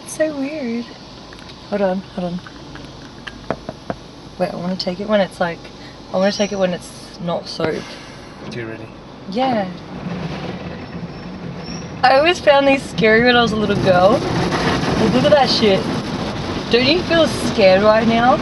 It's so weird. Hold on, hold on. Wait, I want to take it when it's like, I want to take it when it's not soaked. You ready? Yeah. I always found these scary when I was a little girl. Like, look at that shit. Don't you feel scared right now?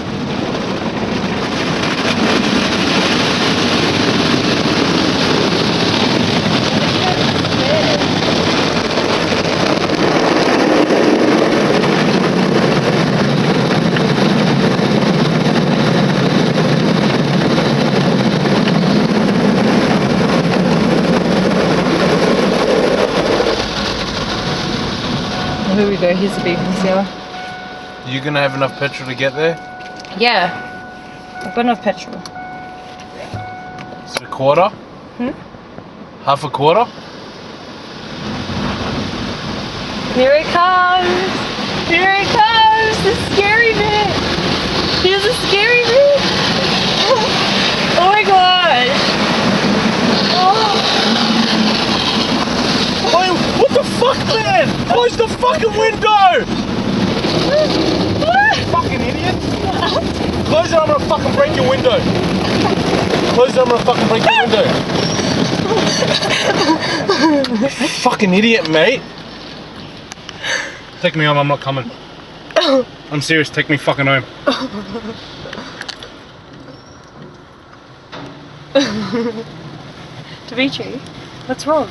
Here we go, here's the beacons here. You gonna have enough petrol to get there? Yeah, I've got enough petrol. It's a quarter? Half a quarter? Here it comes! Here it comes! The scary bit! Here's the scary bit! Oh my gosh! Oh. Wait, what the fuck, man? Close the fucking window! Fucking idiot! Close it, I'm gonna fucking break your window! Close it, I'm gonna fucking break your window! Fucking idiot, mate! Take me home, I'm not coming. I'm serious, take me fucking home. Dimitri, what's wrong?